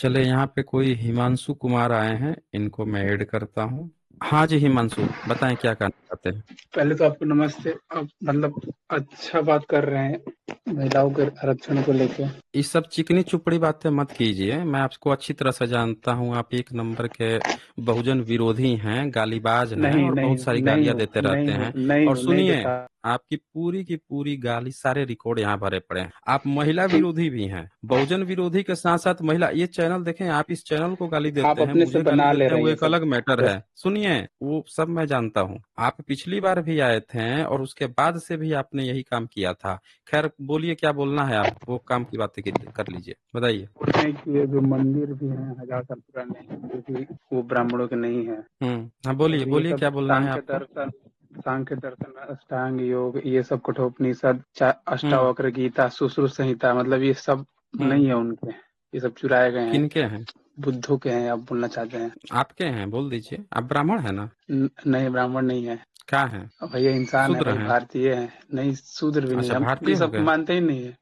चले, यहाँ पे कोई हिमांशु कुमार आए हैं, इनको मैं ऐड करता हूँ। हाँ जी हिमांशु, बताएं क्या करना चाहते हैं। पहले तो आपको नमस्ते। आप मतलब अच्छा बात कर रहे हैं महिलाओं के आरक्षण को लेके। ये सब चिकनी चुपड़ी बातें मत कीजिए, मैं आपको अच्छी तरह से जानता हूँ। आप एक नंबर के बहुजन विरोधी हैं, गालीबाज हैं नहीं और नहीं बहुत सारी नहीं गालियां हूँ, देते नहीं रहते हूँ, हैं। नहीं और हूँ, नहीं सुनिए, देता। आपकी पूरी की पूरी गाली, सारे रिकॉर्ड यहाँ भरे पड़े हैं। आप महिला विरोधी भी हैं, बहुजन विरोधी के साथ साथ महिला। ये चैनल देखें, आप इस चैनल को गाली आप देते हैं, अपने से मुझे गाली बना ले देते हैं, रहे वो हैं ये एक सब। अलग मैटर है। सुनिए, वो सब मैं जानता हूँ। आप पिछली बार भी आए थे और उसके बाद से भी आपने यही काम किया था। खैर बोलिए, क्या बोलना है, आप वो काम की बातें कर लीजिए, बताइए। बोलते हैं कि ये जो मंदिर भी हैं 1000 साल पुराने, जो कि वो ब्राह्मणों के नहीं है। हाँ बोलिए और ये बोलिए, सब क्या बोलना है आपको। सांख्य दर्शन, अष्टांग योग, ये सब कठोपनिषद, हम्म अष्टावक्र गीता, सुश्रुत संहिता, मतलब ये सब हम्म नहीं है उनके। ये सब चुराए गए हैं। किनके हैं? बुद्धों के हैं, आप बोलना चाहते हैं। आपके हैं, बोल दीजिए। आप ब्राह्मण है ना? नहीं, ब्राह्मण नहीं है। क्या है? भैया इंसान है शूद्र भाई, हैं? भारतीय है। नहीं, शूद्र भी नहीं, अच्छा, हम भारतीय ये हो सब गए। मानते ही नहीं है।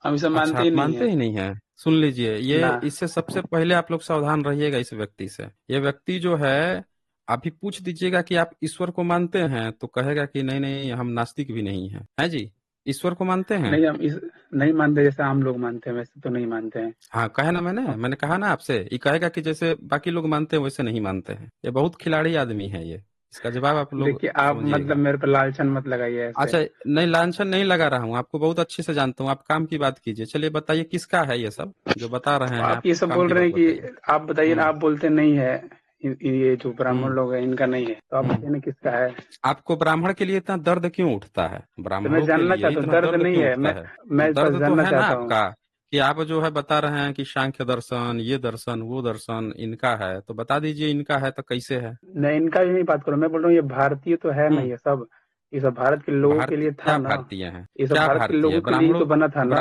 हम ये सब अच्छा, मानते ही आप नहीं मानते है ही नहीं है। सुन लीजिए, ये ना। इससे सबसे पहले आप लोग सावधान रहिएगा इस व्यक्ति से। ये व्यक्ति जो है, अभी पूछ दीजिएगा कि आप ईश्वर को मानते हैं तो कहेगा कि नहीं नहीं, हम नास्तिक भी नहीं है जी। ईश्वर को मानते हैं? नहीं, हम इस नहीं मानते जैसे आम लोग मानते हैं, वैसे तो नहीं मानते हैं। हाँ, कहे ना, मैंने हम मैंने कहा ना आपसे, ये कहेगा कि जैसे बाकी लोग मानते हैं वैसे नहीं मानते हैं। ये बहुत खिलाड़ी आदमी है ये। इसका जवाब आप लोग देखिए, आप मतलब समझिएगा। मेरे पे लालछन मत लगाइए ऐसे। अच्छा, नहीं लांछन नहीं लगा रहा हूँ, आपको बहुत अच्छे से जानता हूँ। आप काम की बात कीजिए। चलिए बताइए, किसका है ये सब जो बता रहे हैं, आप आप ये सब काम बोल की रहे बात हैं बताइए। कि आप बताइए ना, हम्म आप बोलते नहीं है। ये जो ब्राह्मण हम्म लोग हैं इनका नहीं है, तो आप हम्म बताइए ना किसका है। आपको ब्राह्मण के लिए इतना दर्द क्यों उठता है? तो मैं ब्राह्मणों के जानना लिए चाहता हूँ, इतना दर्द दर्द नहीं क्यों है। उठता है? मैं बस दर्द तो जानना है ना चाहता हूँ। आपका, कि आप जो है बता रहे हैं कि सांख्य दर्शन, ये दर्शन, वो दर्शन इनका है, तो बता दीजिए इनका है तो कैसे है। मैं इनका भी नहीं बात कर रहा हूँ, मैं बोल रहा हूँ ये भारतीय तो है नहीं, हम्म ये सब। ये सब भारत के लोगों के भारतीय लिए था क्या? ना। भारतीय हैं? ये सब क्या भारत के भारतीय? लोगों के लिए ही ब्राह्मणों तो बना था ना।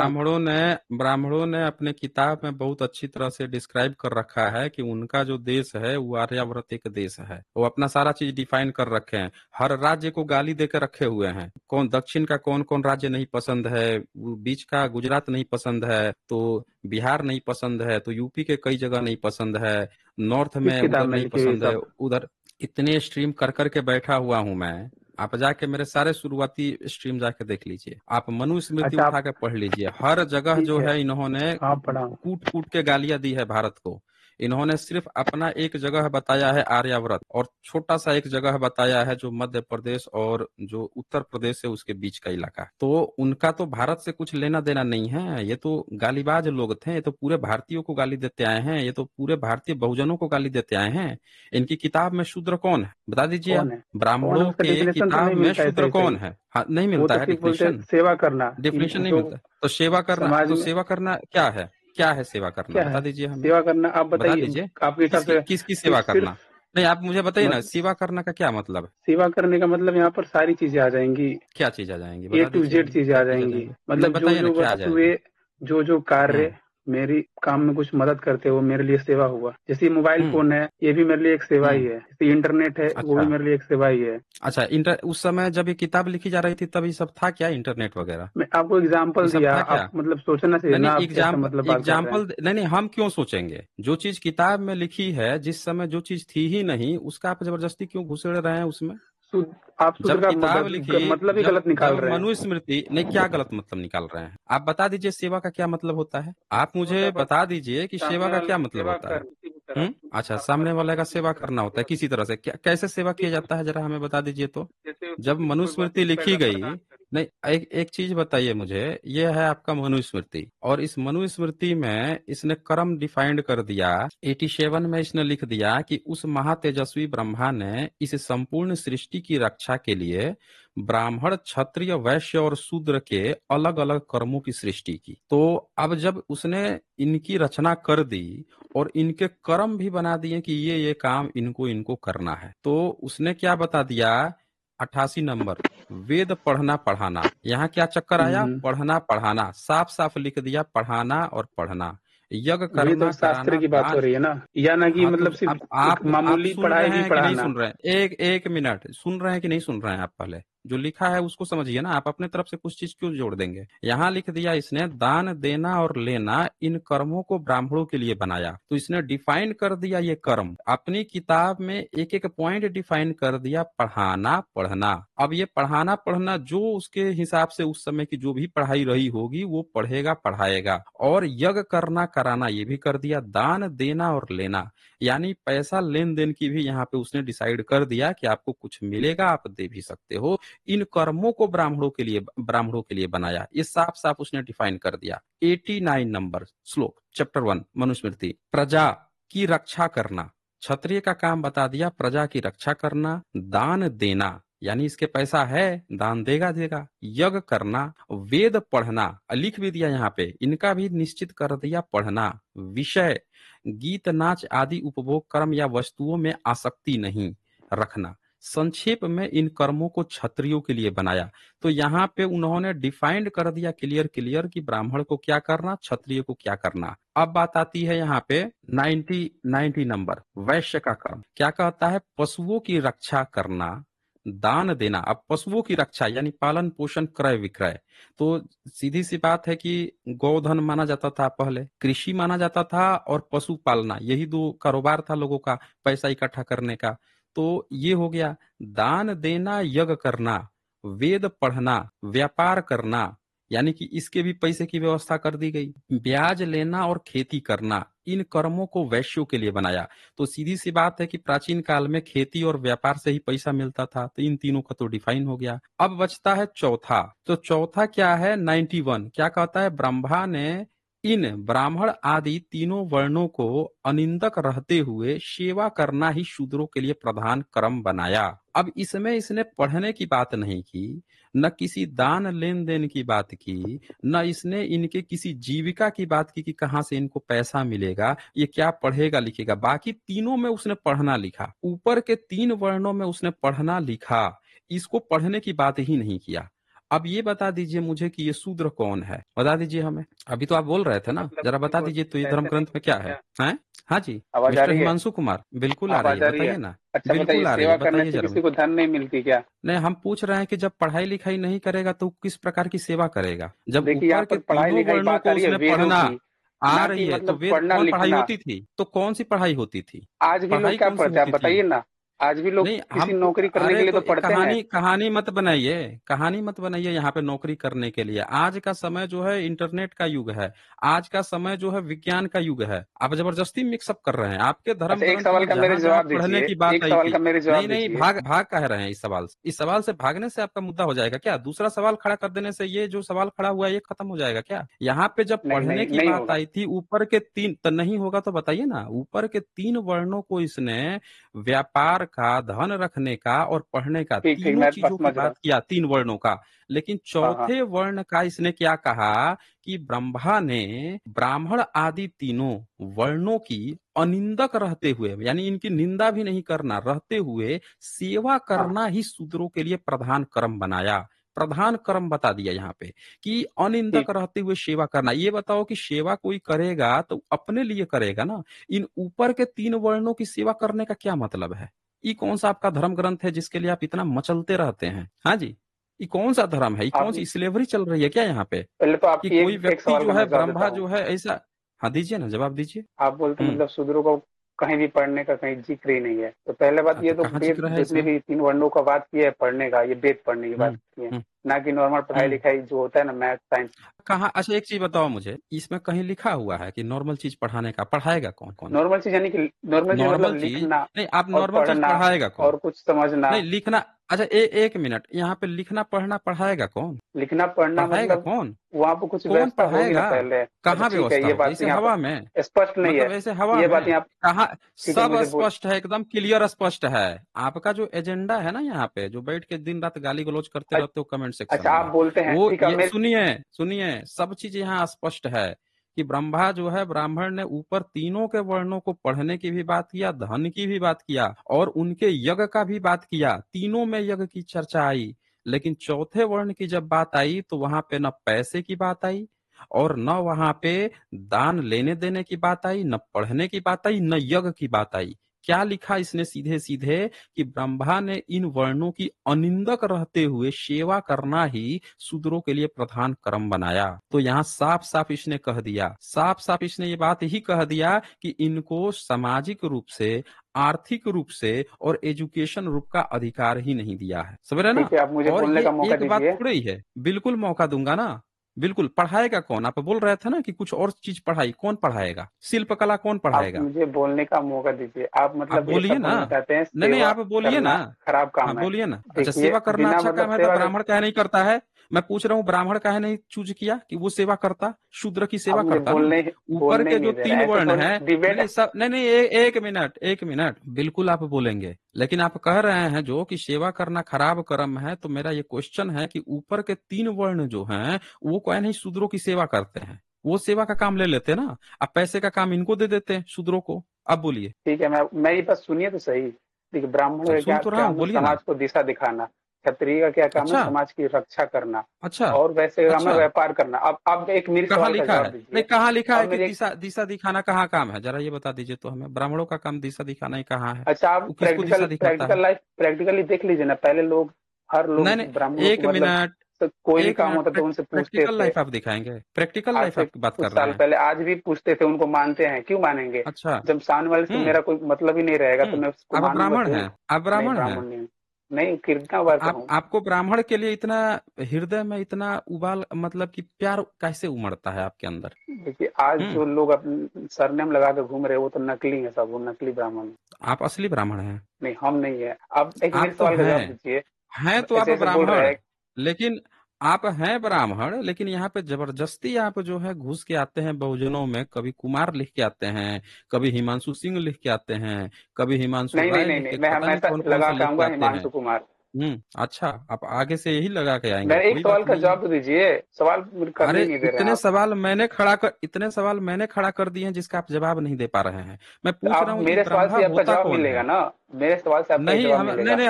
ब्राह्मणों ने अपने किताब में बहुत अच्छी तरह से डिस्क्राइब कर रखा है कि उनका जो देश है वो आर्यावर्त एक देश है। वो अपना सारा चीज डिफाइन कर रखे हैं। हर राज्य को गाली दे के रखे हुए हैं। कौन दक्षिण का कौन कौन राज्य नहीं पसंद है, वो बीच का गुजरात नहीं पसंद है तो बिहार नहीं पसंद है, तो यूपी के कई जगह नहीं पसंद है, नॉर्थ किस में किताब उधर में नहीं लिखी हुई ये पसंद है, सब? उधर। इतने स्ट्रीम कर करके बैठा हुआ हूं मैं। आप जाके मेरे सारे शुरुआती स्ट्रीम जाके देख लीजिए। आप मनुस्मृति अच्छा, उठा आप के पढ़ लीजिए। हर जगह ठीक जो है। है इन्होंने हाँ, पढ़ा। कूट कूट के गालियां दी है भारत को। इन्होंने सिर्फ अपना एक जगह बताया है आर्यावर्त, और छोटा सा एक जगह बताया है जो मध्य प्रदेश और जो उत्तर प्रदेश है उसके बीच का इलाका। तो उनका तो भारत से कुछ लेना देना नहीं है। ये तो गालीबाज लोग थे, ये तो पूरे भारतीयों को गाली देते आए हैं, ये तो पूरे भारतीय बहुजनों को गाली देते आए हैं। इनकी किताब में शूद्र कौन है, बता दीजिए आप। कौन है? कौन है? ब्राह्मणों उसका के डेफिनेशन तो किताब नहीं में मिलता है शूद्र सही कौन सही। है? हाँ, नहीं वो मिलता तो है सिर्फ बोलते डिफिनेशन। सेवा करना कि डिफिनेशन नहीं जो मिलता तो सेवा करना, समाज तो में। सेवा करना क्या है? क्या है सेवा करना, क्या बता है दीजिए हमें। सेवा करना? आप बता बताइए। दीजिए, आपके हिसाब किसकी से किसकी सिर्फ सेवा सिर्फ करना। नहीं, आप मुझे बताइए ना, मत, सेवा करना का क्या मतलब है? सेवा करने का मतलब यहाँ पर सारी चीजें आ जाएंगी। क्या चीज आ जाएंगी, ए बता टू दीजिए जेड हमें, चीजें क्या आ चीज आ जाएंगी। जाएंगी। नहीं, मतलब जो बताइए ना जो क्या आ जाएगी। वस्तुएं, जो जो कार्य हम्म मेरी काम में कुछ मदद करते हैं वो मेरे लिए सेवा हुआ। जैसे मोबाइल हम्म फोन है, ये भी मेरे लिए एक सेवा ही हम्म है। जैसे इंटरनेट है, वो भी अच्छा मेरे लिए एक सेवा ही है। अच्छा। उस समय जब ये किताब लिखी जा रही थी तब ये सब था क्या, इंटरनेट वगैरह? मैं आपको ये एग्जाम्पल सब दिया, था क्या? आप मतलब सोचना चाहिए नहीं नहीं, ना, आप ऐसा एग्जाम्पल मतलब बात कर रहे हैं। एग्जाम्पल नहीं नहीं, हम क्यों सोचेंगे? जो चीज किताब में लिखी है, जिस समय जो चीज थी ही नहीं, उसका आप जबरदस्ती क्यों घुसेड़ रहे हैं उसमें? शुद्ध, आप शुद्ध जब का किताब लिखी, मतलब ही जब गलत निकाल जब रहे हैं। मनुस्मृति ने क्या गलत मतलब निकाल रहे हैं, आप बता दीजिए सेवा का क्या मतलब होता है। आप होता मुझे है बस बता दीजिए कि सेवा सामने का वाले क्या की मतलब सेवा होता है। कर, किसी भी तरह। अच्छा, आपका सामने वाले का किसी भी सेवा तरह करना की होता है सेवा किसी तरह से। कैसे सेवा किया कर, जाता है, जरा हमें बता दीजिए तो। जैसे जब किसी को कोई मनुस्मृति वस्तु लिखी पैदा गई, प्रदान करी। नहीं, एक एक चीज बताइए मुझे। ये है आपका मनुस्मृति, और इस मनुस्मृति में इसने कर्म डिफाइंड कर दिया। 87 में इसने लिख दिया कि उस महातेजस्वी ब्रह्मा ने इस संपूर्ण सृष्टि की रक्षा के लिए ब्राह्मण, क्षत्रिय, वैश्य और शूद्र के अलग अलग कर्मों की सृष्टि की। तो अब जब उसने इनकी रचना कर दी और इनके कर्म भी बना दिए कि ये काम इनको इनको करना है, तो उसने क्या बता दिया? 88 नंबर, वेद पढ़ना पढ़ाना। यहाँ क्या चक्कर आया? हम्म। पढ़ना पढ़ाना, साफ साफ लिख दिया, पढ़ाना और पढ़ना। यज्ञ वही तो करना, शास्त्र कराना, की बात हो दान। रही है ना, या ना कि हाँ तो मतलब अब सिर्फ एक आप मामूली सुन रहे पढ़ाई ही हैं कि नहीं पढ़ाना। सुन रहे हैं? एक एक मिनट, सुन रहे हैं कि नहीं सुन रहे हैं आप? पहले जो लिखा है उसको समझिए ना, आप अपने तरफ से कुछ चीज क्यों जोड़ देंगे। यहाँ लिख दिया इसने, दान देना और लेना इन कर्मों को ब्राह्मणों के लिए बनाया। तो इसने डिफाइन कर दिया ये कर्म, अपनी किताब में एक एक पॉइंट डिफाइन कर दिया, पढ़ाना पढ़ना। अब ये पढ़ाना पढ़ना जो उसके हिसाब से उस समय की जो भी पढ़ाई रही होगी वो पढ़ेगा पढ़ाएगा। और यज्ञ करना कराना ये भी कर दिया, दान देना और लेना, यानी पैसा लेन देन की भी यहाँ पे उसने डिसाइड कर दिया कि आपको कुछ मिलेगा आप दे भी सकते हो। इन कर्मों को ब्राह्मणों के लिए बनाया, ये साफ साफ उसने डिफाइन कर दिया। 89 नंबर श्लोक, चैप्टर 1 मनुस्मृति। प्रजा की रक्षा करना, क्षत्रिय का काम बता दिया, प्रजा की रक्षा करना। दान देना यानी इसके पैसा है, दान देगा देगा। यज्ञ करना, वेद पढ़ना, लिख भी दिया यहाँ पे, इनका भी निश्चित कर दिया पढ़ना। विषय, गीत नाच आदि उपभोग कर्म या वस्तुओं में आसक्ति नहीं रखना। संक्षेप में इन कर्मों को क्षत्रियों के लिए बनाया। तो यहाँ पे उन्होंने डिफाइंड कर दिया क्लियर क्लियर कि ब्राह्मण को क्या करना, क्षत्रिय को क्या करना। अब बात आती है यहाँ पे 90 नंबर, वैश्य का कर्म क्या कहता है, पशुओं की रक्षा करना, दान देना। अब पशुओं की रक्षा यानी पालन पोषण क्रय विक्रय, तो सीधी सी बात है कि गोधन माना जाता था पहले, कृषि माना जाता था, और पशु पालना, यही दो कारोबार था लोगों का पैसा इकट्ठा करने का। तो ये हो गया दान देना, यज्ञ करना, वेद पढ़ना, व्यापार करना, यानी कि इसके भी पैसे की व्यवस्था कर दी गई। ब्याज लेना और खेती करना, इन कर्मों को वैश्यों के लिए बनाया। तो सीधी सी बात है कि प्राचीन काल में खेती और व्यापार से ही पैसा मिलता था, तो इन तीनों का तो डिफाइन हो गया। अब बचता है चौथा, तो चौथा क्या है, 91 क्या कहता है, ब्रह्मा ने इन ब्राह्मण आदि तीनों वर्णों को अनिंदक रहते हुए सेवा करना ही शूद्रों के लिए प्रधान कर्म बनाया। अब इसमें इसने पढ़ने की बात नहीं की, न किसी दान लेन देन की बात की, न इसने इनके किसी जीविका की बात की कि कहाँ से इनको पैसा मिलेगा, ये क्या पढ़ेगा लिखेगा। बाकी तीनों में उसने पढ़ना लिखा, ऊपर के 3 वर्णों में उसने पढ़ना लिखा, इसको पढ़ने की बात ही नहीं किया। अब ये बता दीजिए मुझे कि ये शूद्र कौन है, बता दीजिए हमें। अभी तो आप बोल रहे थे ना, मतलब जरा किसी बता को दीजिए तो ये धर्म पैसे नहीं ग्रंथ में क्या मिलते है, क्या? हैं? हाँ जी। आवाज आ मिस्टर रही है? हिमांशु कुमार, बिल्कुल आ रही आवाज है, आ रही बताइए है? ना। अच्छा बताइए, बिल्कुल आ रही है, सेवा करने बताइए से जरा। किसी को धन नहीं मिलती क्या? नहीं, हम पूछ रहे हैं कि जब पढ़ाई लिखाई नहीं करेगा तो किस प्रकार की सेवा करेगा, जब देखिए यहाँ ऊपर के पर पढ़ाई तीनों लिखाई वर्णों बात आ को रही है उसने वेदों पढ़ना। की, आ ना कि रही है तो मतलब वेद पढ़ना कौन पढ़ाई लिखना। होती थी, तो कौन सी पढ़ाई होती थी, आज भी लोग पढ़ाई क्या कौन सी पढ़ते हैं होती आप थी। बताइए ना। आज भी लोग नहीं किसी हम नौकरी करने के अरे लिए तो तो एक पढ़ते हैं। कहानी कहानी मत बनाइए, कहानी मत बनाइए यहाँ पे नौकरी करने के लिए। आज का समय जो है इंटरनेट का युग है, आज का समय जो है विज्ञान का युग है। आप जबरदस्ती मिक्सअप कर रहे हैं। आपके धर्म अच्छा एक ग्रंथ सवाल में का मेरे जहां जहां जवाब पढ़ने दीजिए, की बात एक आई सवाल थी, का मेरे नहीं जवाब नहीं, दीजिए। भाग भाग कह रहे हैं इस सवाल से। इस सवाल से भागने से आपका मुद्दा हो जाएगा क्या, दूसरा सवाल खड़ा कर देने से ये जो सवाल खड़ा हुआ है ये खत्म हो जाएगा क्या। यहाँ पे जब नहीं पढ़ने नहीं की नहीं बात होगा। आई थी, ऊपर के 3 तो नहीं होगा तो बताइए ना, ऊपर के 3 वर्णों को इसने व्यापार का, धन रखने का और पढ़ने का, ठीक ठीक, तीनों मैं चीजों बस की समझ रहा बात हूँ। किया, 3 वर्णों का। लेकिन हाँ हाँ। चौथे वर्ण का इसने क्या कहा कि ब्रह्मा ने ब्राह्मण आदि तीनों वर्णों की अनिंदक रहते हुए, यानी इनकी निंदा भी नहीं करना, रहते हुए सेवा हाँ करना ही शूद्रों के लिए प्रधान कर्म बनाया। प्रधान कर्म बता दिया यहाँ पे कि अनिंदक ठीक। रहते हुए सेवा करना। ये बताओ कि सेवा कोई करेगा तो अपने लिए करेगा ना, इन ऊपर के 3 वर्णों की सेवा करने का क्या मतलब है। ये कौन सा आपका धर्म ग्रंथ है जिसके लिए आप इतना मचलते रहते हैं, हाँ जी। ये कौन सा धर्म है, ये कौन आप सी स्लेवरी चल रही है क्या यहाँ पे, पहले तो कि आपकी कोई एक एक व्यक्ति सवाल जो का है मैं जवाब देता ब्रह्मा हूँ। जो है ऐसा। हाँ दीजिए ना, जवाब दीजिए। आप बोलते हम्म। मतलब शूद्रों को कहीं भी पढ़ने का कहीं जिक्र ही नहीं है, तो पहले बात ये तो तो कहाँ वेद जिक्र है जितने इसमें। भी 3 वर्णों का बात की है पढ़ने का, ये वेद पढ़ने की बात हम्म। की है। हम्म। ना कि नॉर्मल पढ़ाई हम्म। लिखाई जो होता है ना, मैथ साइंस। कहाँ, अच्छा एक चीज बताओ मुझे, इसमें कहीं लिखा हुआ है कि नॉर्मल चीज पढ़ाने का, पढ़ाएगा कौन कौन। नॉर्मल चीज यानी कि नॉर्मल चीज मतलब नॉर्मल चीज लिखना नहीं, आप और नॉर्मल चीज पढ़ना पढ़ाएगा कौन। और कुछ समझना। नहीं लिखना, अच्छा एक मिनट, यहाँ पे लिखना पढ़ना पढ़ाएगा कौन, लिखना पढ़ना पढ़ाएगा मतलब कौन, वहाँ पर कुछ कौन व्यवस्था होगी ना पढ़ाएगा। पहले। अच्छा कहाँ ठीक है, व्यवस्था ये होगी, बात तो ऐसे यहाँ हवा में, पर स्पष्ट नहीं मतलब है। ऐसे हवा ये बात में। यहाँ, कहाँ, ठीक है सब मुझे बोल। स्पष्ट है, एकदम क्लियर स्पष्ट है। आपका जो एजेंडा है ना यहाँ पे, जो बैठ के दिन रात गाली गलौज करते रहते हो कमेंट सेक्शन अच्छा आप में, बोलते हैं, वो ठीक है ये मेरे। सुनिए सुनिए, सब चीज यहाँ स्पष्ट है कि ब्रह्मा जो है, ब्राह्मण ने ऊपर तीनों के वर्णों को पढ़ने की भी बात किया, धन की भी बात किया, और उनके यज्ञ का भी बात किया, तीनों में यज्ञ की चर्चा आई। लेकिन चौथे वर्ण की जब बात आई तो वहां पे न पैसे की बात आई, और न वहां पे दान लेने देने की बात आई, न पढ़ने की बात आई, न यज्ञ की बात आई। क्या लिखा इसने सीधे सीधे कि ब्रह्मा ने इन वर्णों की अनिंदक रहते हुए सेवा करना ही शूद्रों के लिए प्रधान कर्म बनाया। तो यहाँ साफ साफ इसने कह दिया, साफ साफ इसने ये बात ही कह दिया कि इनको सामाजिक रूप से, आर्थिक रूप से और एजुकेशन रूप का अधिकार ही नहीं दिया है। समझ रहे ना? ठीक है, आप मुझे और बोलने का ये मौका एक बात दीजिए। थोड़ी ही है, बिल्कुल मौका दूंगा ना। बिल्कुल। पढ़ाएगा कौन? आप बोल रहे थे ना कि कुछ और चीज पढ़ाई, कौन पढ़ाएगा? शिल्पकला कौन आप पढ़ाएगा? मुझे बोलने का मौका दीजिए। आप आप मतलब ऐसा बोलिए ना। बोलना चाहते हैं नहीं नहीं, सेवा आप बोलिए ना। करना खराब हाँ काम है? बोलिए ना। अच्छा, देखिए, सेवा करना बिना अच्छा मतलब काम है तो सेवा के ब्राह्मण काहे नहीं करता है? मैं पूछ रहा हूँ, ब्राह्मण काहे नहीं चूज किया कि वो सेवा करता? शूद्र की आप सेवा मुझे करता ना। बोलने ऊपर बोलने ही के जो नहीं दे रहे तीन हैं, ऐसे वर्ण थोड़ी है, डिबेट। नहीं सब, नहीं नहीं, एक मिनट, एक मिनट, बिल्कुल आप बोलेंगे, लेकिन आप कह रहे हैं जो कि सेवा करना खराब कर्म है, तो मेरा ये क्वेश्चन है कि ऊपर के तीन वर्ण जो हैं वो कोई नहीं शूद्रों की सेवा करते हैं? वो सेवा का काम ले लेते ना, अब पैसे का काम इनको दे देते हैं शूद्रों को। अब बोलिए। ठीक है, मैं मेरी बात सुनिए तो सही। देखिए, ब्राह्मण चल का सुन क्या तो रहा हूँ, काम है? बोलिए ना। समाज को दिशा दिखाना। क्षत्रिय का क्या काम है? अच्छा। समाज की रक्षा करना। अच्छा। और वैसे काम है अच्छा। व्यापार करना। अब आप एक मेरे कहाँ सवाल का लिखा जवाब है? नहीं, दीजिए। कहाँ लिखा अब है कि मेरे दिशा दिशा दिखाना कहाँ काम है? जरा ये बता दीजिए तो हमें, ब्राह्मणों का काम दिशा दिखाना ही कहाँ है? अच्छा, आप वो किसको प्रैक्टिकल दिशा दिखाता है? प्रैक्टिकल लाइफ प्रैक्टिकली देख लीजिए ना। पहले लोग, हर लोग नहीं नहीं, ब्राह्मणों को एक मतलब मिनट, कोई भी एक काम मिनट, होता तो उनसे पूछते प्रैक्टिकल थे। लाइफ आप दिखाएंगे? प्रैक्टिकल आज लाइफ से आपकी बात कुछ कर रहे साल हैं? पहले आज भी पूछते थे, उनको मानते हैं? क्यों मानेंगे? अच्छा। जब सामने वाले से हम्म। मेरा कोई मतलब ही नहीं रहेगा तो हम्म। मैं उसको आप मानूंगा ब्राह्मण क्यों? हैं? आप नहीं, ब्राह्मण हैं? ब्राह्मण नहीं। नहीं, कितना तो बार आप, कहूँ? आपको ब्राह्मण के लिए इतना हृदय में इतना उबाल, मतलब कि प्यार कैसे उमड़ता है आपके अंदर? देखिए, आज हम्म। जो लोग अपने सरनेम लगा के घूम रहे हैं वो तो नकली है सब, वो नकली ब्राह्मण है। आप असली ब्राह्मण हैं? नहीं, हम नहीं है। अब एक मेरे आप तो सवाल का जवाब हैं, दीजिए। हैं तो आप ऐसे ऐसे बोल रहे ब्राह्मण, हैं। लेकिन आप हैं ब्राह्मण, लेकिन यहाँ पे जबरदस्ती आप जो है घुस के आते हैं बहुजनों में। कभी कुमार लिख के आते हैं, कभी हिमांशु सिंह लिख के आते हैं, कभी हिमांशु नहीं नहीं राय नहीं लिख नहीं, के, मैं पता नहीं हमेशा कौन कौन लगा सा के लिख के आऊंगा आते हैं। हिमांशु कुमार। अच्छा, आप आगे से यही लगा के आएंगे, मेरे एक कोई सवाल बात का नहीं है। जवाब तो दीजिए। सवाल मेरे करने अरे ही नहीं दे रहे हैं आप। इतने सवाल मैंने खड़ा कर दिए हैं जिसका आप जवाब नहीं दे पा रहे हैं। मैं तो पूछ आप रहा हूँ कि मेरे सवाल ब्रह्मा से आपका होता जवाब कौन मिलेगा है? ना। मेरे सवाल से आपका नहीं जवाब हम, नहीं मिलेगा। नहीं,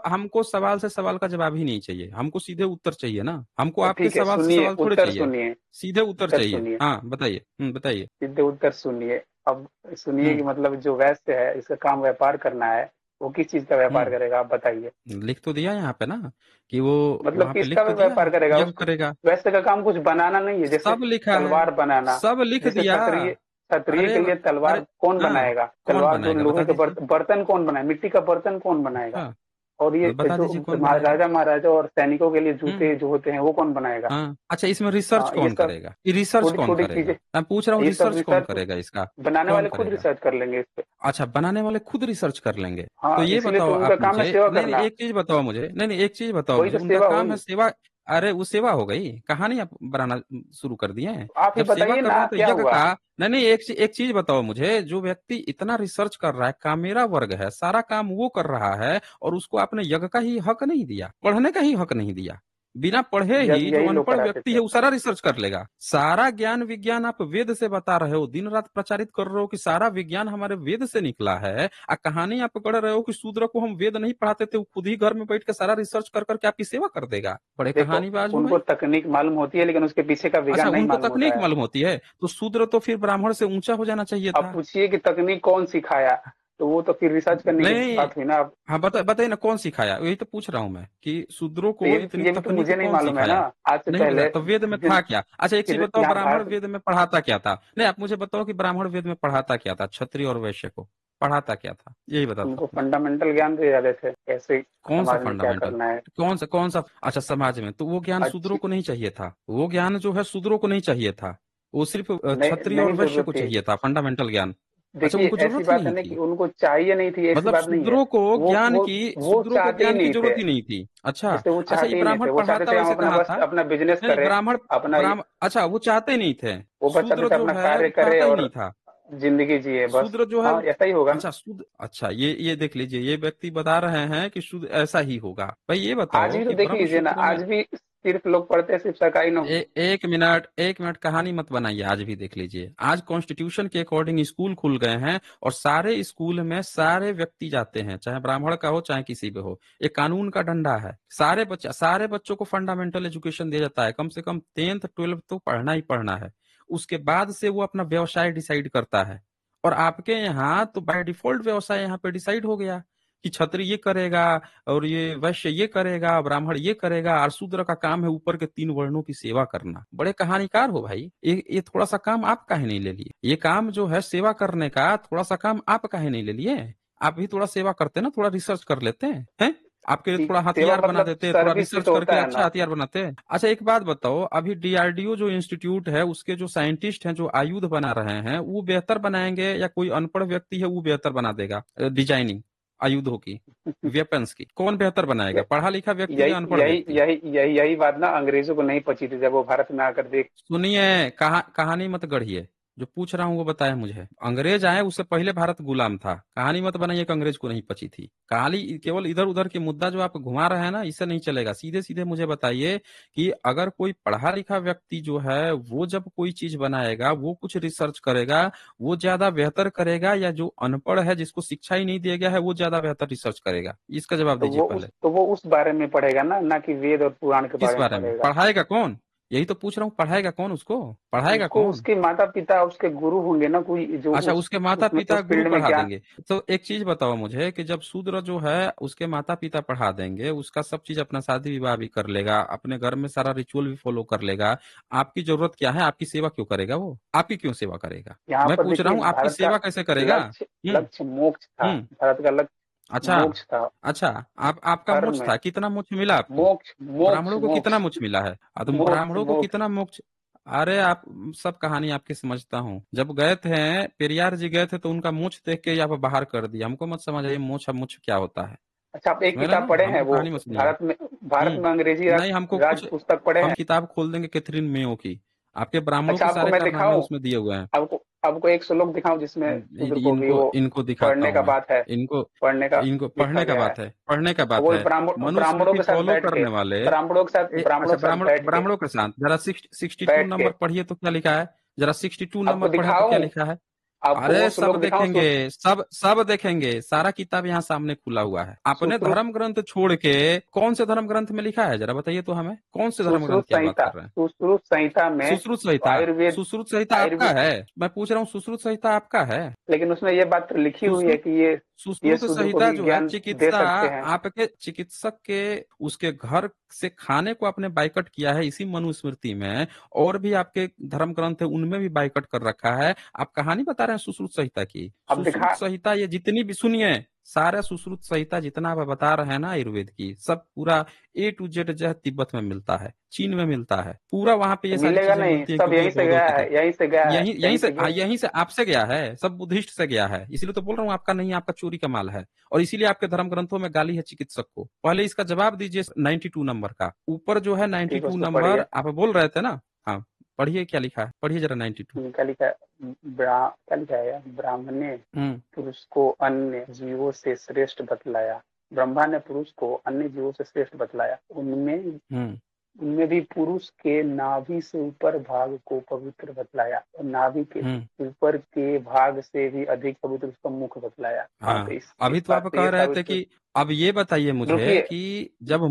हमको सवाल से सवाल का जवाब ही नहीं चाहिए, हमको सीधे उत्तर चाहिए ना। हमको तो आपके ठीक है, सवाल से सुनिए, सवाल थोड़े उत्तर चाहिए, सुनिए। सीधे उत्तर उत्तर चाहिए। सुनिए। हाँ बताइए, बताइए। सीधे उत्तर सुनिए। अब सुनिए हम्म। कि मतलब जो वैश्य है, इसका काम व्यापार करना है। वो किस चीज का व्यापार करेगा, आप बताइए। लिख तो दिया यहाँ पे ना कि वो, मतलब वहां पे किसका लिख तो दिया व्यापार है करेगा यज्ञ उसको? करेगा। वैश्य का काम कुछ बनाना नहीं है, जैसे सब लिखा है, तलवार बनाना। सब लिख जैसे दिया। क्षत्रिय क्षत्रिय अरे के लिए अरे, तलवार कौन हाँ, बनाएगा? कौन तलवार जो बनाएगा लोहे बता के दीजिए। बर्तन कौन बनाए? मिट्टी का बर्तन कौन बनाएगा? अच्छा, और ये बता जो दीजिए कौन बनाएगा। राजा महाराजा और सैनिकों के लिए हम्म। जूते जो होते हैं वो कौन बनाएगा? हाँ, अच्छा, इसमें रिसर्च हाँ, ये कौन सब करेगा? ये रिसर्च छोटी कौन छोटी करेगा? चीजें। मैं पूछ रहा हूँ, ये सब रिसर्च कौन रिसर्च करेगा इसका? बनाने कौन वाले खुद करेगा? रिसर्च कर लेंगे इस पे। अच्छा, बनाने वाले खुद रिसर्च कर लेंगे? तो हाँ, ये इसलिए बताओ तो उनका आप काम है मुझे, सेवा नहीं नहीं, करना। एक चीज बताओ मुझे, नहीं नहीं, एक चीज बताओ वही मुझे, तो उनका सेवा काम है हुई। सेवा। अरे वो सेवा हो गई, कहानी आप बनाना शुरू कर दिए हैं। तो आप ही जब सेवा बताइए कर रहे ना हैं तो क्या यज्ञ हुआ। का, नहीं नहीं, एक चीज बताओ मुझे, जो व्यक्ति इतना रिसर्च कर रहा है, कामेरा वर्ग है, सारा काम वो कर रहा है, और उसको आपने यज्ञ का ही हक नहीं दिया, पढ़ने का ही हक नहीं दिया। बिना पढ़े ही जो यही लोग अनपढ़ कराते व्यक्ति थे। है वो सारा रिसर्च कर लेगा। सारा ज्ञान विज्ञान आप वेद से बता रहे हो, दिन रात प्रचारित कर रहे हो कि सारा विज्ञान हमारे वेद से निकला है, आ कहानी आप पढ़ रहे हो कि शूद्र को हम वेद नहीं पढ़ाते थे, वो खुद ही घर में बैठ के सारा रिसर्च कर करके आपकी सेवा कर देगा। बड़े देखो, कहानीबाज हो उनको भाई। तकनीक मालूम होती है लेकिन उसके पीछे का अच्छा, विज्ञान नहीं उनको मालूम होता तकनीक है। मालूम होती है, तो शूद्र तो फिर ब्राह्मण से ऊंचा हो जाना चाहिए आप था। पूछिए कि तकनीक कौन सिखाया। तो वो तो फिर रिसर्च करने की नहीं नहीं, बात हुई ना। आप हाँ बताइए ना, कौन सिखाया? यही तो पूछ रहा हूँ मैं कि शूद्रों तो को इतनी ये भी तो तकनीक मुझे नहीं कौन मालूम है ना। सिखाया? आज से नहीं पहले बताया तो वेद में जिन था क्या? अच्छा, एक चीज फिर बताओ, यहाँ ब्राह्मण भारत। वेद में पढ़ाता क्या था? नहीं, आप मुझे बताओ कि ब्राह्मण वेद में पढ़ाता क्या था? क्षत्रिय और वैश्य को पढ़ाता क्या था? यही बता दो उनको मुझे। फंडामेंटल ज्ञान दिए जाते थे, कैसे कौन सा समाज में क्या फंडामेंटल? करना है। कौन सा? अच्छा, समाज में तो वो ज्ञान शूद्रों अच्छी। को नहीं चाहिए था, वो ज्ञान जो है शूद्रों को नहीं चाहिए था, वो सिर्फ नहीं, क्षत्रिय और नहीं वैश्य को जरूरत थी। चाहिए था फंडामेंटल ज्ञान। अच्छा, देखिए, उनको ऐसी जरूरत ही बात है नहीं ना कि थी? उनको चाहिए नहीं थी, ऐसी मतलब बात नहीं है। वो वो वो शूद्रों को चाहते ही ज्ञान की नहीं थे। जरूरत ही नहीं थी। अच्छा। जैसे वो अच्छा, ये चाहते ही नहीं ब्राह्मण थे, वो चाहते पढ़ाता थे हम वैसे अपना कहाँ बस था? अपना बिजनेस नहीं नहीं, करें। अपना अच्छा, वो चाहते नहीं थे। वो बस चाहते शूद्र थे जो अपना है कार्य वो करे चाहता ही और नहीं था। जिंदगी जिए बस। शूद्र जो है हाँ, वो, ऐसा ही होगा ना। अच्छा शूद्र, अच्छा, ये देख लीजिए, ये व्यक्ति बता रहे हैं कि शुद्ध ऐसा ही होगा। भाई ये आज बताओ भी तो कि देख ब्रह्म लीजिए ना, सूत्र में, आज भी सिर्फ लोग पढ़ते हैं सिर्फ सरकारी नौकरी। एक मिनट, एक मिनट, कहानी मत बनाइए, आज भी देख लीजिए, आज कॉन्स्टिट्यूशन के अकॉर्डिंग स्कूल खुल गए हैं, और सारे स्कूल में सारे व्यक्ति जाते हैं, चाहे ब्राह्मण का हो चाहे किसी पे हो, ये कानून का डंडा है। सारे बच्चों को फंडामेंटल एजुकेशन दिया जाता है, कम से कम 10th 12th तो पढ़ना ही पढ़ना है। उसके बाद से वो अपना व्यवसाय डिसाइड करता है, और आपके यहाँ तो बाय डिफॉल्ट व्यवसाय यहाँ पे डिसाइड हो गया कि क्षत्रिय ये करेगा और ये वैश्य ये करेगा, ब्राह्मण ये करेगा, और शूद्र का काम है ऊपर के 3 वर्णों की सेवा करना। बड़े कहानीकार हो भाई। ये थोड़ा सा काम आप काहे नहीं ले लिए? ये काम जो है सेवा करने का, थोड़ा सा काम आप काहे नहीं ले लिए? आप भी थोड़ा सेवा करते ना, थोड़ा रिसर्च कर लेते हैं? आपके लिए थोड़ा सेवा हथियार बना मतलब देते, थोड़ा सर्विस भी रिसर्च तो करके होता है अच्छा ना। हथियार बनाते। अच्छा एक बात बताओ, अभी डीआरडीओ जो इंस्टीट्यूट है उसके जो साइंटिस्ट हैं जो आयुध बना रहे हैं, वो बेहतर बनाएंगे या कोई अनपढ़ व्यक्ति है वो बेहतर बना देगा डिजाइनिंग आयुधों की, वेपन्स की? कौन बेहतर बनाएगा, पढ़ा लिखा व्यक्ति या यही अनपढ़ यही व्यक्ति? यही यही यही बात ना अंग्रेजों को नहीं पची थी जब वो भारत में आकर देख। सुनिए, कहानी मत गढ़िए। जो पूछ रहा हूँ वो बताए मुझे। अंग्रेज आए उससे पहले भारत गुलाम था। कहानी मत बनाइए कि अंग्रेज को नहीं पची थी। कहानी केवल इधर उधर के मुद्दा जो आप घुमा रहे हैं ना, इससे नहीं चलेगा। सीधे सीधे मुझे बताइए कि अगर कोई पढ़ा लिखा व्यक्ति जो है वो जब कोई चीज बनाएगा, वो कुछ रिसर्च करेगा, वो ज्यादा बेहतर करेगा, या जो अनपढ़ है जिसको शिक्षा ही नहीं दिया गया है वो ज्यादा बेहतर रिसर्च करेगा? इसका जवाब दीजिए पहले। तो वो उस बारे में पढ़ेगा ना कि वेद और पुराण के किस बारे में बारे में पढ़ेगा। पढ़ाएगा कौन? यही तो पूछ रहा हूँ, पढ़ाएगा कौन उसको? पढ़ाएगा उसको कौन? उसके माता पिता उसके गुरु होंगे ना, कोई जो अच्छा, उसके माता उसमें पिता उस गुरु फील्ड में पढ़ा ज्ञान। देंगे। तो एक चीज बताओ मुझे कि जब शूद्र जो है उसके माता पिता पढ़ा देंगे, उसका सब चीज अपना शादी विवाह भी कर लेगा, अपने घर में सारा रिचुअल भी फॉलो कर लेगा, आपकी जरूरत क्या है? आपकी सेवा क्यों करेगा वो? आपकी क्यों सेवा करेगा? यहाँ मैं पर पूछ रहा देखिए हूँ आपकी भारत का सेवा कैसे करेगा? लक्ष्य हम्म। लक्ष्य मोक्ष था। हम्म। भारत का लक्ष्य अच्छा। मोक्ष था। अच्छा। आपका धर्म मोक्ष में था, कितना मोक्ष मिला आपको? मोक्ष मोक्ष ब्राह्मणों को कितना मोक्ष मोक्ष मिला है? तुम मोक्ष ब्राह्मणों को मोक्ष। कितना मोक्ष? अरे आप सब कहानी आपकी समझता हूँ। जब गए थे पेरियार जी गए थे तो उनका मोक्ष देख के यहाँ पर बाहर कर दिया। हमको मत समझिए मोक्ष अब मोक्ष क्या होता है। अच्छा, आप एक समझ रहे किताब ना? पढ़े हैं हमको वो कहानी मत सुनाइए। भारत हम्म। में अंग्रेजी नहीं, हमको राज कुछ, पुस्तक पढ़े हम हैं? किताब खोल देंगे कैथरीन मेयो की। आपके ब्राह्मणों अच्छा, के आपको सारे मैं कारनामे दिखाऊं? उसमें दिए हुए हैं। आपको आपको एक श्लोक दिखाऊं जिसमें शूद्र को भी इनको वो इनको दिखाता पढ़ने हूँ का मैं। बात है, इनको पढ़ने का इनको लिखा पढ़ने का गया है। बात है, पढ़ने का बात वो है। ब्राह्मणों मनुस्मृति के साथ फॉलो बैठ के करने वाले ब्राह्मणों अच्छा, के साथ बैठ के ब्राह्मणों के साथ जरा 62 बैठ के नंबर पढ़िए तो क्या लिखा है? जरा 62 आपको नंबर पढ़े तो क्या दिखाऊं? लिखा है? आपको वो अरे सब श्लोक दिखाऊं? देखेंगे, सब देखेंगे। सारा किताब यहाँ सामने खुला हुआ है। आपने सुश्रुत धर्म ग्रंथ छोड़ के कौन से धर्म ग्रंथ में लिखा है? जरा बताइए तो हमें, कौन से धर्म ग्रंथ सुश्रुत की आप बात संहिता कर रहे हैं? सुश्रुत संहिता में सुश्रुत संहिता? आयुर्वेद सुश्रुत संहिता आपका आयुर्वेद है? मैं पूछ रहा हूँ, सुश्रुत संहिता आपका है? लेकिन उसमें ये बात तो लिखी हुई है सुश्रुत कि ये सुश्रुत शूद्र को संहिता भी जो है, ज्ञान दे चिकित्सा, सकते हैं। आपके चिकित्सक के उसके घर से खाने को आपने बाइकट किया है इसी मनुस्मृति में। और भी आपके धर्म ग्रंथ है उनमें भी बाइकट कर रखा है। आप कहानी बता रहे हैं सुश्रुत संहिता की। अब सुश्रुत दिखा संहिता ये जितनी भी, सुनिए, सारे सुश्रुत संहिता जितना आप बता रहे हैं ना आयुर्वेद की, सब पूरा A to Z जो है तिब्बत में मिलता है, चीन में मिलता है, पूरा वहां पे ये सारी मिलेगा चीजें नहीं, मिलती हैं सब क्योंकि ये यहीं से गया बौद्धों है, यहीं से गया है, यहीं यहीं यहीं से, से गया। यहीं से आपसे गया है, सब बुद्धिस्ट से गया है। इसीलिए तो बोल रहा हूँ आपका नहीं, आपका चोरी का माल है। और इसीलिए आपके धर्म ग्रंथों में गाली है चिकित्सक को। पहले इसका जवाब दीजिए 92 नंबर का। ऊपर जो है ठीक है, 92 उसको नंबर पढ़िए। आप बोल रहे थे ना। हाँ, पढ़िए क्या लिखा है, पढ़िए जरा 92। क्या लिखा है? क्या लिखा है यार? ब्राह्मणे हम्म। पुरुष को अन्य जीवों से श्रेष्ठ बतलाया। ब्रह्मा ने पुरुष को अन्य जीवों से श्रेष्ठ बतलाया। उनमें हम्म। उनमें भी पुरुष के नाभि से ऊपर भाग को पवित्र बतलाया, और नाभि के हम्म। ऊपर के भाग से भी अधिक पवित्र उसका मुख बतलाया। हाँ, तो हाँ, इस अभी तो बात आप से कह ये रहे थे साबित। कि, अब ये बताइए मुझे रुकिए। कि जब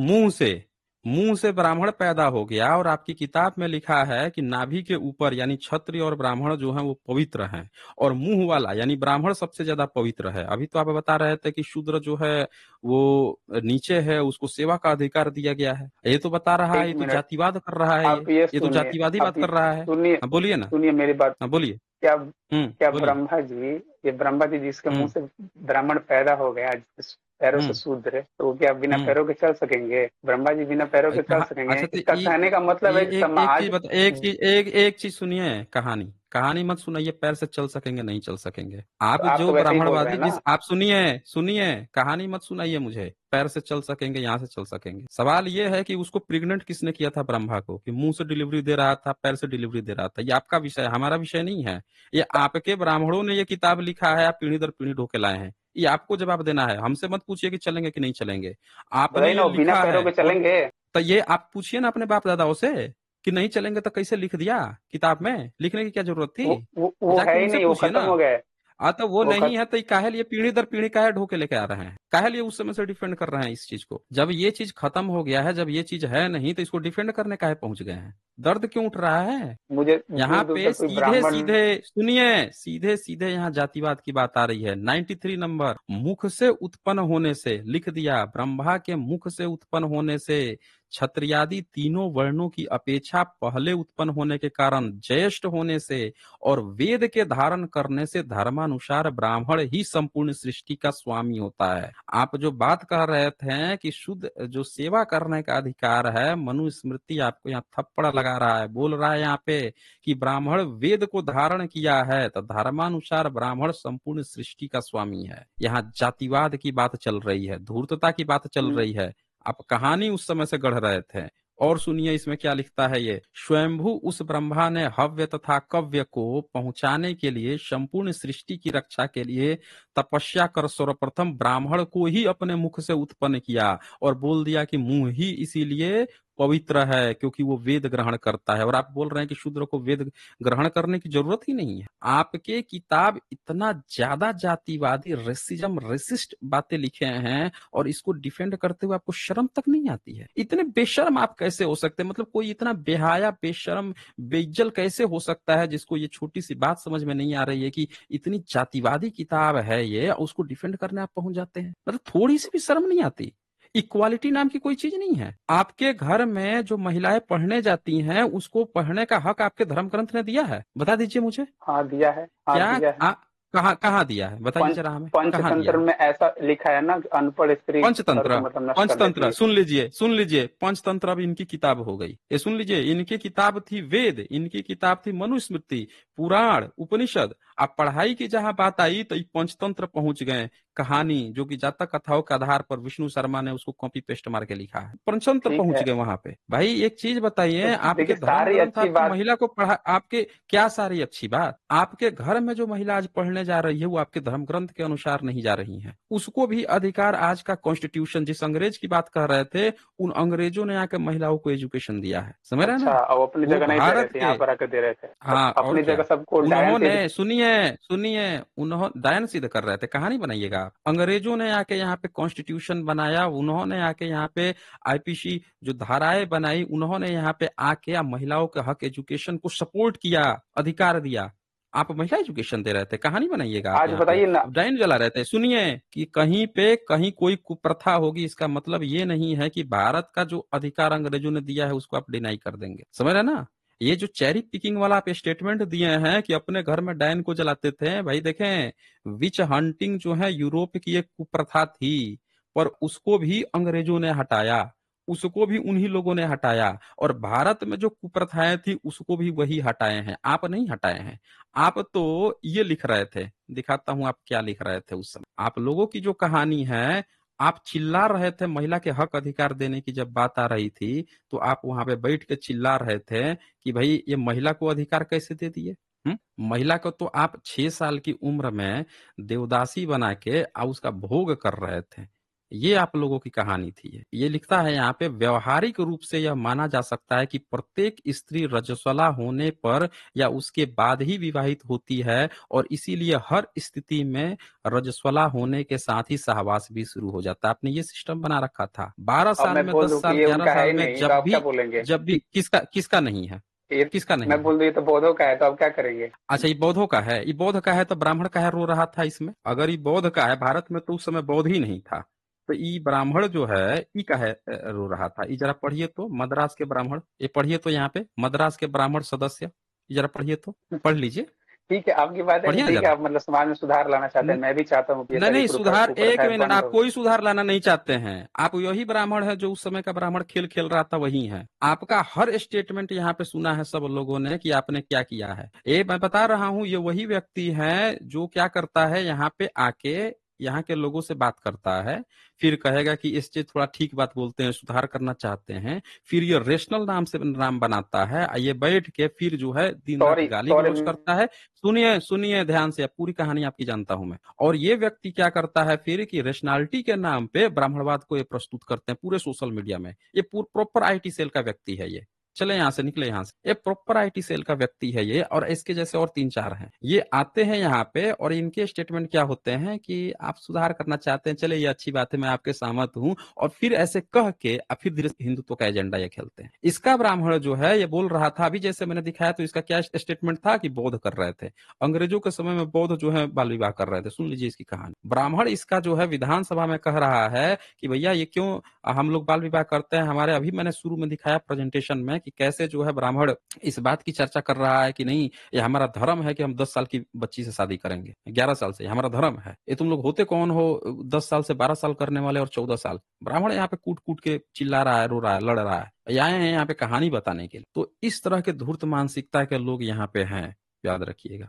मुंह से ब्राह्मण पैदा हो गया और आपकी किताब में लिखा है कि नाभि के ऊपर यानी क्षत्रिय और ब्राह्मण जो हैं वो पवित्र हैं, और मुंह वाला यानी ब्राह्मण सबसे ज्यादा पवित्र है। अभी तो आप बता रहे थे कि शूद्र जो है वो नीचे है, उसको सेवा का अधिकार दिया गया है। ये तो बता रहा है, एक ये तो मिनट, जातिवाद कर रहा है, आप ये ये तो सुनिए, जातिवादी आप बात कर रहा है। सुनिए, हाँ बोलिए ना। सुनिए मेरी बात। हाँ बोलिए। क्या क्या बोलिए। ब्रह्मा जी जिसके मुंह हम्म। से ब्राह्मण पैदा हो गया, जिस पैरों से हम्म। शूद्र है, तो वो क्या बिना हम्म। पैरों के चल सकेंगे? ब्रह्मा जी बिना पैरों के चल कहा। सकेंगे? अच्छा तो इसका कहने का मतलब है कि एक चीज समाज। बता, एक चीज सुनिए। कहानी कहानी मत सुनाइए, पैर से चल सकेंगे नहीं चल सकेंगे। तो आप आप जो तो वैसे ही बोल रहे ब्राह्मणवादी हैं ना। जिस, आप सुनिए, सुनिए, कहानी मत सुनाइए मुझे। पैर से चल सकेंगे, यहाँ से चल सकेंगे। सवाल ये है कि उसको प्रेग्नेंट किसने किया था ब्रह्मा को, कि मुंह से डिलीवरी दे रहा था, पैर से डिलीवरी दे रहा था? ये आपका विषय है, हमारा विषय नहीं है। ये आपके ब्राह्मणों ने ये किताब लिखा है, आप पीढ़ी दर पीढ़ी ढोके लाए हैं। ये आपको जवाब देना है। हमसे मत पूछिए कि चलेंगे कि नहीं चलेंगे। आपने बताइए ये ना, वो बिना लिखा पैरों है। के और चलेंगे? तो ये आप पूछिए ना अपने बाप दादाओं से कि नहीं चलेंगे तो कैसे लिख दिया किताब में? लिखने की क्या जरूरत थी? वो जाके है ही उनसे नहीं, वो पूछिए खत्म ना। हो गया है। तो वो वो नहीं है तो काहे लिए पीढ़ी दर पीढ़ी काहे ढोके लेके आ रहे हैं, काहे लिए उस समय से डिफेंड कर रहे हैं इस चीज को? जब ये चीज खत्म हो गया है, जब ये चीज है नहीं, तो इसको डिफेंड करने काहे पहुंच गए हैं? दर्द क्यों उठ रहा है? मुझे यहाँ दूर दूर पे तक कोई सीधे ब्राह्मण। सीधे सुनिए, सीधे सीधे यहाँ जातिवाद की बात आ रही है। 93 नंबर, मुख से उत्पन्न होने से लिख दिया, ब्रह्मा के मुख से उत्पन्न होने से, क्षत्रियादि तीनों वर्णों की अपेक्षा पहले उत्पन्न होने के कारण, ज्येष्ठ होने से और वेद के धारण करने से धर्मानुसार ब्राह्मण ही संपूर्ण सृष्टि का स्वामी होता है। आप जो बात कह रहे थे कि शुद्ध जो सेवा करने का अधिकार है, मनुस्मृति आपको यहाँ थप्पड़ लगा रहा है, बोल रहा है यहाँ पे कि ब्राह्मण वेद को धारण किया है तो धर्मानुसार ब्राह्मण संपूर्ण सृष्टि का स्वामी है। यहाँ जातिवाद की बात चल रही है, धूर्तता की बात चल रही है। आप कहानी उस समय से गढ़ रहे थे। और सुनिए इसमें क्या लिखता है ये, स्वयंभू उस ब्रह्मा ने हव्य तथा कव्य को पहुंचाने के लिए, संपूर्ण सृष्टि की रक्षा के लिए तपस्या कर सर्वप्रथम ब्राह्मण को ही अपने मुख से उत्पन्न किया और बोल दिया कि मुंह ही इसीलिए पवित्र है क्योंकि वो वेद ग्रहण करता है। और आप बोल रहे हैं कि शूद्र को वेद ग्रहण करने की जरूरत ही नहीं है। आपके किताब इतना ज्यादा जातिवादी, रेसिज्म, रेसिस्ट बातें लिखे हैं और इसको डिफेंड करते हुए आपको शर्म तक नहीं आती है। इतने बेशर्म आप कैसे हो सकते हैं? मतलब कोई इतना बेहाया, बेशर्म, बेइज्जल कैसे हो सकता है जिसको ये छोटी सी बात समझ में नहीं आ रही है कि इतनी जातिवादी किताब है ये, उसको डिफेंड करने आप पहुंच जाते हैं? मतलब थोड़ी सी भी शर्म नहीं आती? इक्वालिटी नाम की कोई चीज नहीं है। आपके घर में जो महिलाएं पढ़ने जाती हैं उसको पढ़ने का हक आपके धर्म ग्रंथ ने दिया है? बता दीजिए मुझे। हाँ दिया है, हाँ क्या दिया है। कहाँ कहाँ दिया है? बताइए पंच जरा हमें, कहाँ दिया पंचतंत्र है? में ऐसा लिखा है ना कि अनपढ़ स्त्री घर पंचतंत्र, को मतलब नष्ट कर देती पंचतंत्र है। सुन लीजिए, सुन लीजिए, पंचतंत्र अब इनकी किताब हो गई। ये सुन लीजिए, इनकी किताब थी वेद, इनकी किताब थी मनुस्मृति, पुराण, उपनिषद। अब पढ़ाई की जहां बात आई तो ये पंचतंत्र पहुंच गए। कहानी जो कि जातक कथाओं के आधार पर विष्णु शर्मा ने उसको कॉपी पेस्ट मार के लिखा है, पंचतंत्र ठीक पहुंच है। गए वहां पे। भाई एक चीज तो बताइए, आपके देखिए धर्म सारी ग्रंथ अच्छी आपकी बात। महिला को पढ़ा, आपके क्या सारी अच्छी बात? आपके घर में जो महिला आज पढ़ने जा रही है वो आपके धर्म ग्रंथ के अनुसार नहीं जा रही है। उसको भी अधिकार आज का कॉन्स्टिट्यूशन, जिस अंग्रेज की बात कर रहे थे, उन अंग्रेजों ने आके महिलाओं को एजुकेशन दिया है, समझ रहे हैं अच्छा, ना? अब अपनी वो जगह नहीं दे रहे भारत थे, यहाँ के, पर आकर दे रहे थे। तो हाँ और अपनी जगह क्या, सबको डायन से। उन्होंने, सुनिए सुनिए, उन्होंने डायन सिद्ध कर रहे थे, कहानी बनाइएगा आप। अंग्रेजों ने आके यहाँ पे कॉन्स्टिट्यूशन बनाया, उन्होंने आके यहाँ पे आईपीसी जो धाराएं बनाई, उन्होंने यहाँ पे आके महिलाओं के हक, एजुकेशन को सपोर्ट किया, अधिकार दिया। आप महिला एजुकेशन दे रहे थे, कहानी बनाइएगा आप आज यहाँ पे। बताइए ना। अब डायन जला रहे थे। सुनिए कि कहीं पे कहीं कोई कुप्रथा होगी, इसका मतलब ये नहीं है कि भारत का जो अधिकार अंग्रेजों ने दिया है उसको आप डिनाई कर देंगे, समझ रहे हैं ना? ये जो चेरी पिकिंग वाला आप स्टेटमेंट दिए हैं कि अपने घर में डायन को जलाते थे, भाई देखें, विच हंटिंग जो है यूरोप की एक कुप्रथा थी, पर उसको भी अंग्रेजों ने हटाया, उसको भी उन्हीं लोगों ने हटाया। और भारत में जो कुप्रथाएं थी उसको भी वही हटाए हैं, आप नहीं हटाए हैं। आप तो ये लिख रहे थे, दिखाता हूं आप क्या लिख रहे थे उस समय। आप लोगों की जो कहानी है, आप चिल्ला रहे थे महिला के हक अधिकार देने की जब बात आ रही थी, तो आप वहां पे बैठ के चिल्ला रहे थे कि भाई ये महिला को अधिकार कैसे दे दिए। महिला को तो आप 6 साल की उम्र में देवदासी बना के उसका भोग कर रहे थे। ये आप लोगों की कहानी थी। ये लिखता है यहाँ पे, व्यवहारिक रूप से यह माना जा सकता है कि प्रत्येक स्त्री रजस्वला होने पर या उसके बाद ही विवाहित होती है और इसीलिए हर स्थिति में रजस्वला होने के साथ ही सहवास भी शुरू हो जाता है। आपने ये सिस्टम बना रखा था। 12 अब साल मैं में, बोल 10 दूं कि साल ये 11 उनका है साल ही में, नहीं, तो आप क्या बोलेंगे? जब भी किसका किसका नहीं है? ये किसका नहीं मैं है? बोल दूं ये तो बौद्धों का है, तो आप क्या करेंगे? अच्छा, ये बौद्धों का है। ये बौद्ध का है तो ब्राह्मण का है रो रहा था इसमें? अगर ये बौद्ध का है, भारत में तो उस समय बौद्ध ही नहीं था, तो ये ब्राह्मण जो है ये का है रो रहा था? ये जरा पढ़िए तो, मद्रास के ब्राह्मण, ये पढ़िए तो यहाँ पे, मद्रास के ब्राह्मण सदस्य, ये जरा पढ़िए तो, पढ़ लीजिए, ठीक है, आपकी बात है कि पढ़िए ना ठीक है, जरा। आप मतलब समाज में सुधार लाना चाहते हैं, मैं भी चाहता हूँ कि ये नहीं सारी नहीं, सुधार, एक कुप्रथाएं मिनट, बंद आप हो। कोई सुधार लाना नहीं चाहते हैं। आप वही ब्राह्मण है जो उस समय का ब्राह्मण खेल खेल रहा था, वही है। आपका हर स्टेटमेंट यहाँ पे सुना है सब लोगों ने कि आपने क्या किया है। ये मैं बता रहा हूँ, ये वही व्यक्ति है जो क्या करता है, यहाँ पे आके यहाँ के लोगों से बात करता है, फिर कहेगा कि इस चीज थोड़ा ठीक बात बोलते हैं, सुधार करना चाहते हैं, फिर ये रेशनल नाम से नाम बनाता है, ये बैठ के फिर जो है दिन रात सॉरी गाली सॉरी। गलौज करता है। सुनिए सुनिए ध्यान से, अब पूरी कहानी आपकी जानता हूं मैं। और ये व्यक्ति क्या करता है फिर कि रेशनैलिटी के नाम पे ब्राह्मणवाद को ये प्रस्तुत करते हैं पूरे सोशल मीडिया में। ये प्रॉपर आईटी सेल का व्यक्ति है ये। चले यहाँ से, निकले यहाँ से। ये प्रॉपर आईटी सेल का व्यक्ति है ये, और इसके जैसे और 3-4 हैं। ये आते हैं यहाँ पे और इनके स्टेटमेंट क्या होते हैं कि आप सुधार करना चाहते हैं, चले ये अच्छी बात है, मैं आपके सहमत हूँ, और फिर ऐसे कह के फिर धीरे हिंदुत्व का एजेंडा ये खेलते हैं। इसका ब्राह्मण जो है ये बोल रहा था, अभी जैसे मैंने दिखाया, तो इसका क्या स्टेटमेंट था कि बौद्ध कर रहे थे, अंग्रेजों के समय में बौद्ध जो है बाल विवाह कर रहे थे। सुन लीजिए इसकी कहानी। ब्राह्मण इसका जो है विधानसभा में कह रहा है कि भैया ये क्यों हम लोग बाल विवाह करते हैं हमारे, अभी मैंने शुरू में दिखाया प्रेजेंटेशन में कि कैसे जो है ब्राह्मण इस बात की चर्चा कर रहा है कि नहीं ये हमारा धर्म है कि हम 10 साल की बच्ची से शादी करेंगे, 11 साल से, हमारा धर्म है। ये तुम लोग होते कौन हो 10 साल से 12 साल करने वाले और 14 साल? ब्राह्मण यहाँ पे कूट कूट के चिल्ला रहा है, रो रहा है, लड़ रहा है, ये आए हैं यहाँ पे कहानी बताने के लिए। तो इस तरह के धूर्त मानसिकता के लोग यहाँ पे हैं, याद रखिएगा।